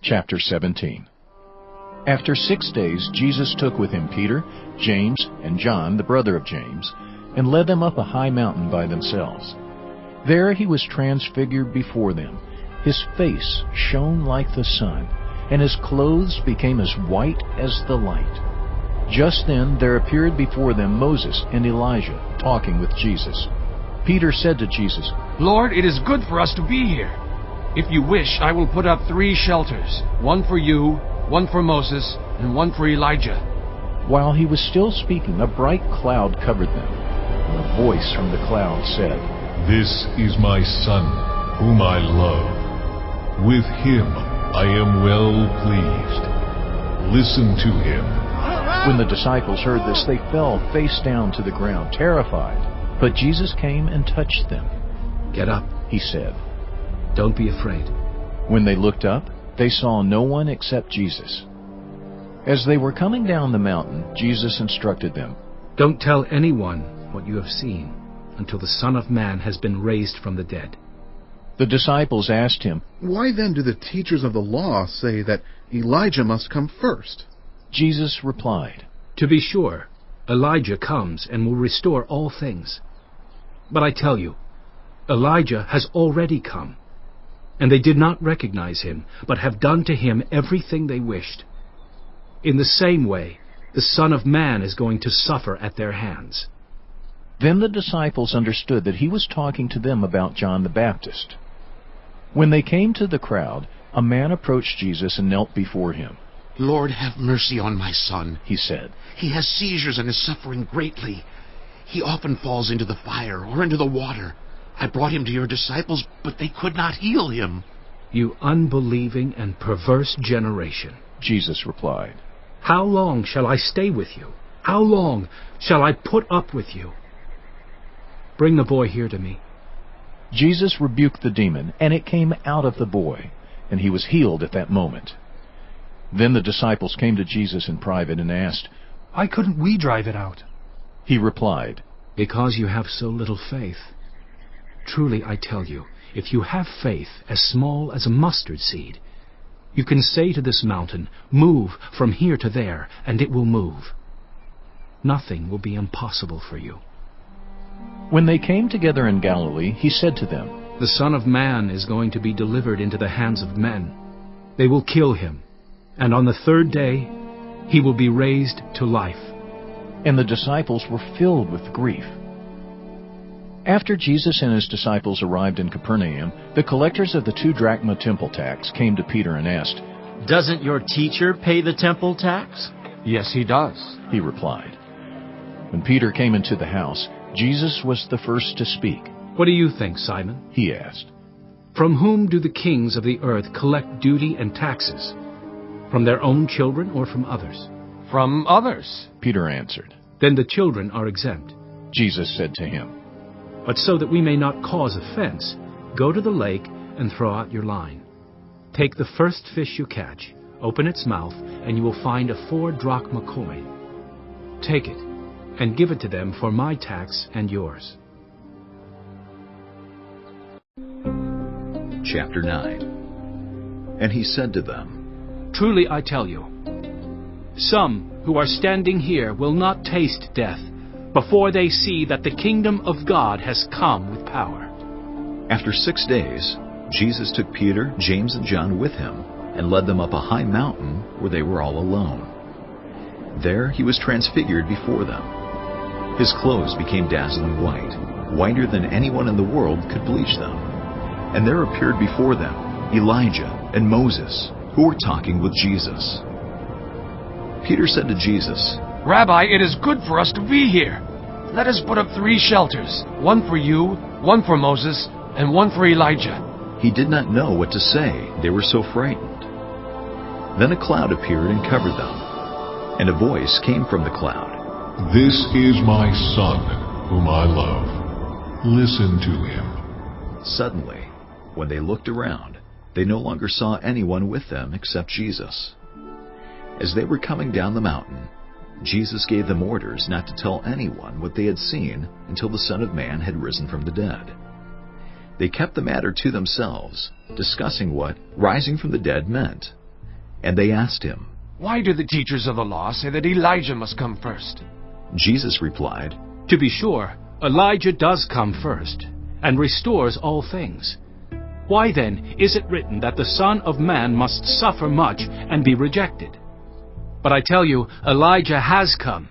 Chapter 17. After 6 days Jesus took with him Peter, James, and John, the brother of James, and led them up a high mountain by themselves. There he was transfigured before them. His face shone like the sun, and his clothes became as white as the light. Just then there appeared before them Moses and Elijah, talking with Jesus. Peter said to Jesus, "Lord, it is good for us to be here. If you wish, I will put up 3 shelters, one for you, one for Moses, and one for Elijah." While he was still speaking, a bright cloud covered them, and a voice from the cloud said, "This is my Son, whom I love. With him I am well pleased. Listen to him." When the disciples heard this, they fell face down to the ground, terrified. But Jesus came and touched them. "Get up," he said. "Don't be afraid." When they looked up, they saw no one except Jesus. As they were coming down the mountain, Jesus instructed them, "Don't tell anyone what you have seen until the Son of Man has been raised from the dead." The disciples asked him, "Why then do the teachers of the law say that Elijah must come first?" Jesus replied, "To be sure, Elijah comes and will restore all things. But I tell you, Elijah has already come, and they did not recognize him, but have done to him everything they wished. In the same way, the Son of Man is going to suffer at their hands." Then the disciples understood that he was talking to them about John the Baptist. When they came to the crowd, a man approached Jesus and knelt before him. "Lord, have mercy on my son," he said. "He has seizures and is suffering greatly. He often falls into the fire or into the water. I brought him to your disciples, but they could not heal him." "You unbelieving and perverse generation," Jesus replied, "how long shall I stay with you? How long shall I put up with you? Bring the boy here to me." Jesus rebuked the demon, and it came out of the boy, and he was healed at that moment. Then the disciples came to Jesus in private and asked, "Why couldn't we drive it out?" He replied, "Because you have so little faith. Truly I tell you, if you have faith as small as a mustard seed, you can say to this mountain, 'Move from here to there,' and it will move. Nothing will be impossible for you." When they came together in Galilee, he said to them, "The Son of Man is going to be delivered into the hands of men. They will kill him, and on the 3rd day he will be raised to life." And the disciples were filled with grief. After Jesus and his disciples arrived in Capernaum, the collectors of the 2 drachma temple tax came to Peter and asked, "Doesn't your teacher pay the temple tax?" "Yes, he does," he replied. When Peter came into the house, Jesus was the first to speak. "What do you think, Simon?" he asked. "From whom do the kings of the earth collect duty and taxes? From their own children or from others?" "From others," Peter answered. "Then the children are exempt." Jesus said to him, "But so that we may not cause offense, go to the lake and throw out your line. Take the first fish you catch, open its mouth, and you will find a 4 drachma coin. Take it, and give it to them for my tax and yours." Chapter 9. And he said to them, "Truly I tell you, some who are standing here will not taste death before they see that the kingdom of God has come with power." After 6 days, Jesus took Peter, James, and John with him, and led them up a high mountain where they were all alone. There he was transfigured before them. His clothes became dazzling white, whiter than anyone in the world could bleach them. And there appeared before them Elijah and Moses, who were talking with Jesus. Peter said to Jesus, "Rabbi, it is good for us to be here. Let us put up 3 shelters, one for you, one for Moses, and one for Elijah." He did not know what to say. They were so frightened. Then a cloud appeared and covered them, and a voice came from the cloud. "This is my Son, whom I love. Listen to him." Suddenly, when they looked around, they no longer saw anyone with them except Jesus. As they were coming down the mountain, Jesus gave them orders not to tell anyone what they had seen until the Son of Man had risen from the dead. They kept the matter to themselves, discussing what rising from the dead meant. And they asked him, "Why do the teachers of the law say that Elijah must come first?" Jesus replied, To be sure, Elijah does come first, and restores all things. Why then is it written that the Son of Man must suffer much and be rejected? But I tell you, Elijah has come,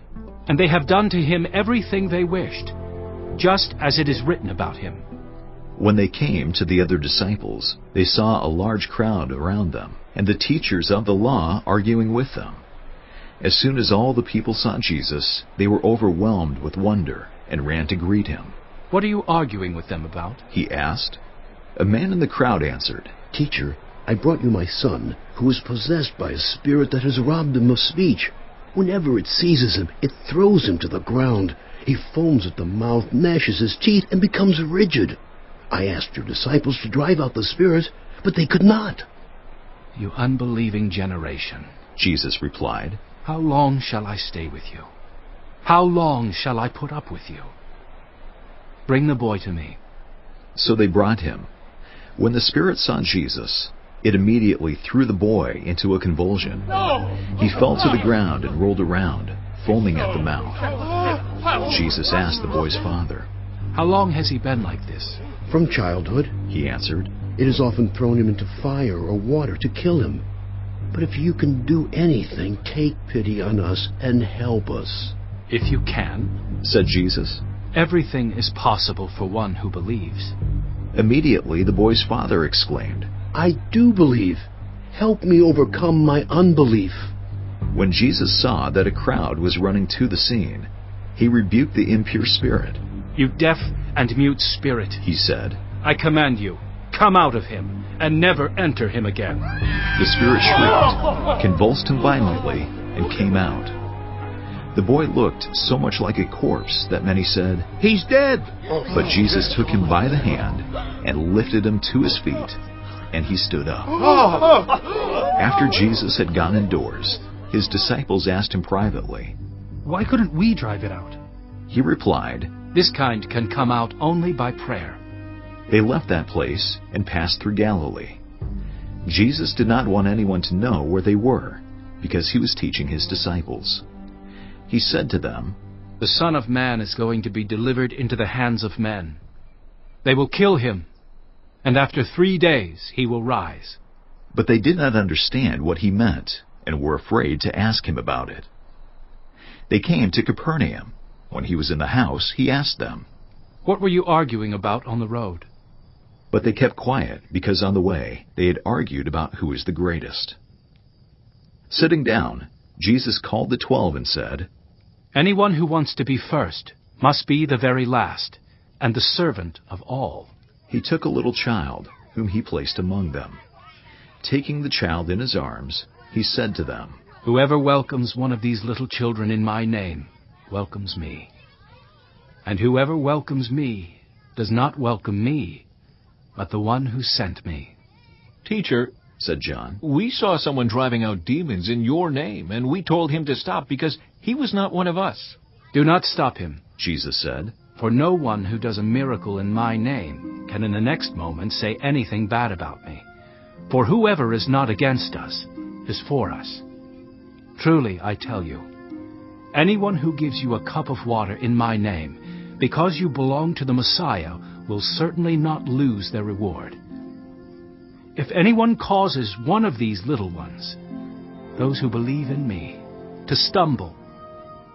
and they have done to him everything they wished, just as it is written about him. When they came to the other disciples, they saw a large crowd around them, and the teachers of the law arguing with them. As soon as all the people saw Jesus, they were overwhelmed with wonder and ran to greet him. What are you arguing with them about? He asked. A man in the crowd answered, Teacher, I brought you my son, who is possessed by a spirit that has robbed him of speech. Whenever it seizes him, it throws him to the ground. He foams at the mouth, gnashes his teeth, and becomes rigid. I asked your disciples to drive out the spirit, but they could not. You unbelieving generation, Jesus replied, how long shall I stay with you? How long shall I put up with you? Bring the boy to me. So they brought him. When the spirit saw Jesus, it immediately threw the boy into a convulsion. He fell to the ground and rolled around, foaming at the mouth. Jesus asked the boy's father, How long has he been like this? From childhood, he answered. It has often thrown him into fire or water to kill him. But if you can do anything, take pity on us and help us. If you can, said Jesus. Everything is possible for one who believes. Immediately the boy's father exclaimed, I do believe. Help me overcome my unbelief. When Jesus saw that a crowd was running to the scene, he rebuked the impure spirit. You deaf and mute spirit, he said, I command you, come out of him, and never enter him again. The spirit shrieked, convulsed him violently, and came out. The boy looked so much like a corpse that many said, He's dead! But Jesus took him by the hand and lifted him to his feet, and he stood up. After Jesus had gone indoors, his disciples asked him privately, Why couldn't we drive it out? He replied, This kind can come out only by prayer. They left that place and passed through Galilee. Jesus did not want anyone to know where they were, because he was teaching his disciples. He said to them, The Son of Man is going to be delivered into the hands of men. They will kill him, and after 3 days he will rise. But they did not understand what he meant, and were afraid to ask him about it. They came to Capernaum. When he was in the house, he asked them, What were you arguing about on the road? But they kept quiet, because on the way they had argued about who is the greatest. Sitting down, Jesus called the 12 and said, Anyone who wants to be first must be the very last, and the servant of all. He took a little child, whom he placed among them. Taking the child in his arms, he said to them, Whoever welcomes one of these little children in my name welcomes me. And whoever welcomes me does not welcome me, but the one who sent me. Teacher, said John, we saw someone driving out demons in your name, and we told him to stop because he was not one of us. Do not stop him, Jesus said, for no one who does a miracle in my name can in the next moment say anything bad about me. For whoever is not against us is for us. Truly, I tell you, anyone who gives you a cup of water in my name, because you belong to the Messiah, will certainly not lose their reward. If anyone causes one of these little ones, those who believe in me, to stumble,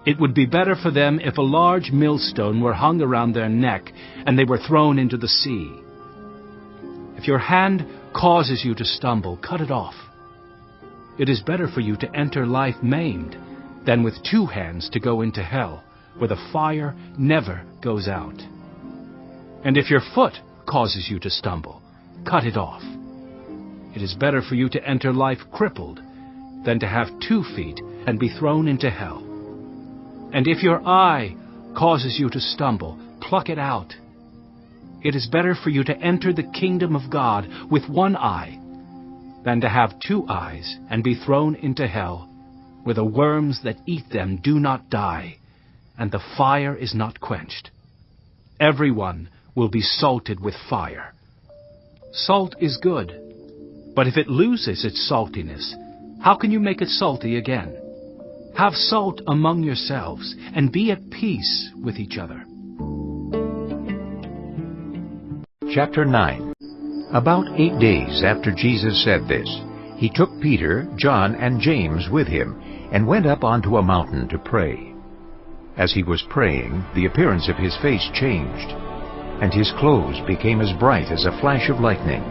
it would be better for them if a large millstone were hung around their neck and they were thrown into the sea. If your hand causes you to stumble, cut it off. It is better for you to enter life maimed than with 2 hands to go into hell, where the fire never goes out. And if your foot causes you to stumble, cut it off. It is better for you to enter life crippled than to have 2 feet and be thrown into hell. And if your eye causes you to stumble, pluck it out. It is better for you to enter the kingdom of God with 1 eye than to have 2 eyes and be thrown into hell, where the worms that eat them do not die, and the fire is not quenched. Everyone will be salted with fire. Salt is good, but if it loses its saltiness, How can you make it salty again? Have salt among yourselves, and be at peace with each other. Chapter 9. About 8 days after Jesus said this, he took Peter, John, and James with him, and went up onto a mountain to pray. As he was praying, the appearance of his face changed, and his clothes became as bright as a flash of lightning.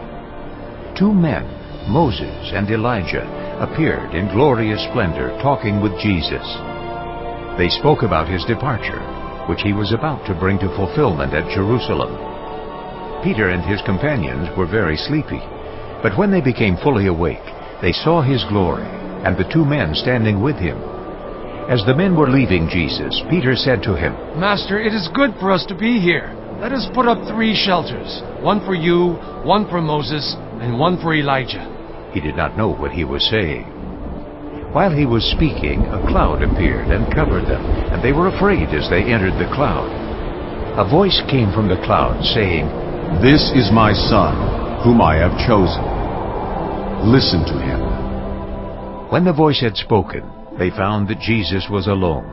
2 men, Moses and Elijah, appeared in glorious splendor, talking with Jesus. They spoke about his departure, which he was about to bring to fulfillment at Jerusalem. Peter and his companions were very sleepy, but when they became fully awake, they saw his glory, and the 2 men standing with him. As the men were leaving Jesus, Peter said to him, Master, it is good for us to be here. Let us put up 3 shelters, one for you, one for Moses, and one for Elijah. He did not know what he was saying. While he was speaking, a cloud appeared and covered them, and they were afraid as they entered the cloud. A voice came from the cloud, saying, This is my Son, whom I have chosen. Listen to him. When the voice had spoken, they found that Jesus was alone.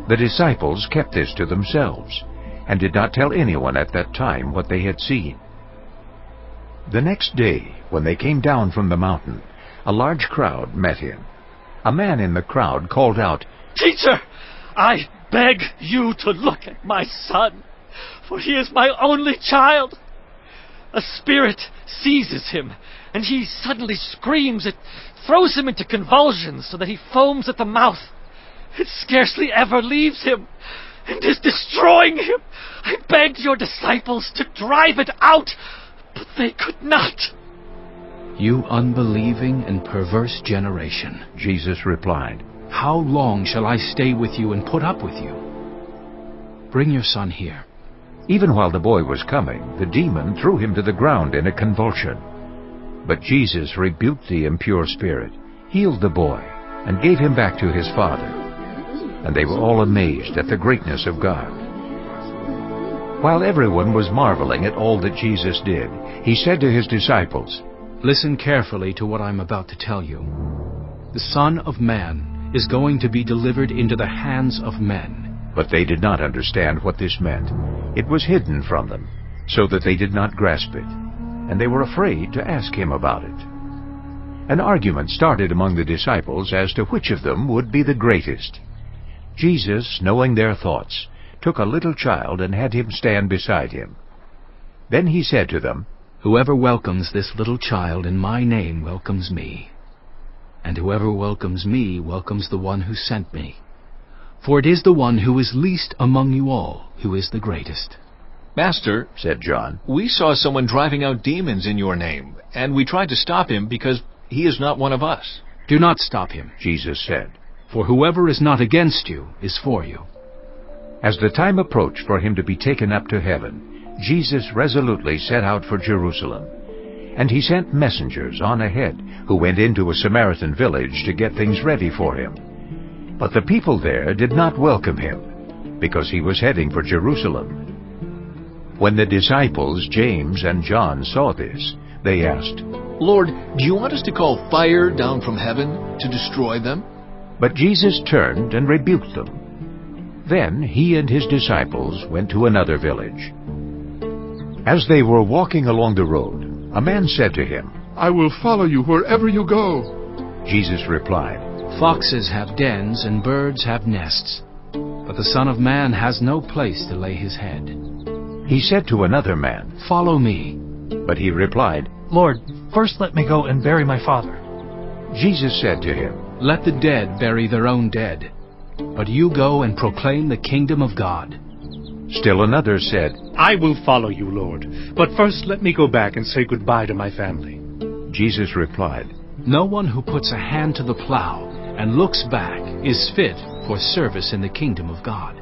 The disciples kept this to themselves, and did not tell anyone at that time what they had seen. The next day, when they came down from the mountain, a large crowd met him. A man in the crowd called out, Teacher, I beg you to look at my son, for he is my only child. A spirit seizes him, and he suddenly screams. It throws him into convulsions so that he foams at the mouth. It scarcely ever leaves him, and is destroying him. I begged your disciples to drive it out, but they could not. You unbelieving and perverse generation, Jesus replied, how long shall I stay with you and put up with you? Bring your son here. Even while the boy was coming, the demon threw him to the ground in a convulsion. But Jesus rebuked the impure spirit, healed the boy, and gave him back to his father. And they were all amazed at the greatness of God. While everyone was marveling at all that Jesus did, he said to his disciples, Listen carefully to what I'm about to tell you. The Son of Man is going to be delivered into the hands of men. But they did not understand what this meant. It was hidden from them, so that they did not grasp it, and they were afraid to ask him about it. An argument started among the disciples as to which of them would be the greatest. Jesus, knowing their thoughts, took a little child and had him stand beside him. Then he said to them, Whoever welcomes this little child in my name welcomes me, and whoever welcomes me welcomes the one who sent me. For it is the one who is least among you all who is the greatest. Master, said John, we saw someone driving out demons in your name, and we tried to stop him because he is not one of us. Do not stop him, Jesus said, for whoever is not against you is for you. As the time approached for him to be taken up to heaven, Jesus resolutely set out for Jerusalem. And he sent messengers on ahead, who went into a Samaritan village to get things ready for him. But the people there did not welcome him, because he was heading for Jerusalem. When the disciples, James and John, saw this, they asked, Lord, do you want us to call fire down from heaven to destroy them? But Jesus turned and rebuked them. Then he and his disciples went to another village. As they were walking along the road, a man said to him, I will follow you wherever you go. Jesus replied, Foxes have dens and birds have nests, but the Son of Man has no place to lay his head. He said to another man, Follow me. But he replied, Lord, first let me go and bury my father. Jesus said to him, Let the dead bury their own dead, but you go and proclaim the kingdom of God. Still another said, I will follow you, Lord, but first let me go back and say goodbye to my family. Jesus replied, No one who puts a hand to the plow and looks back is fit for service in the kingdom of God.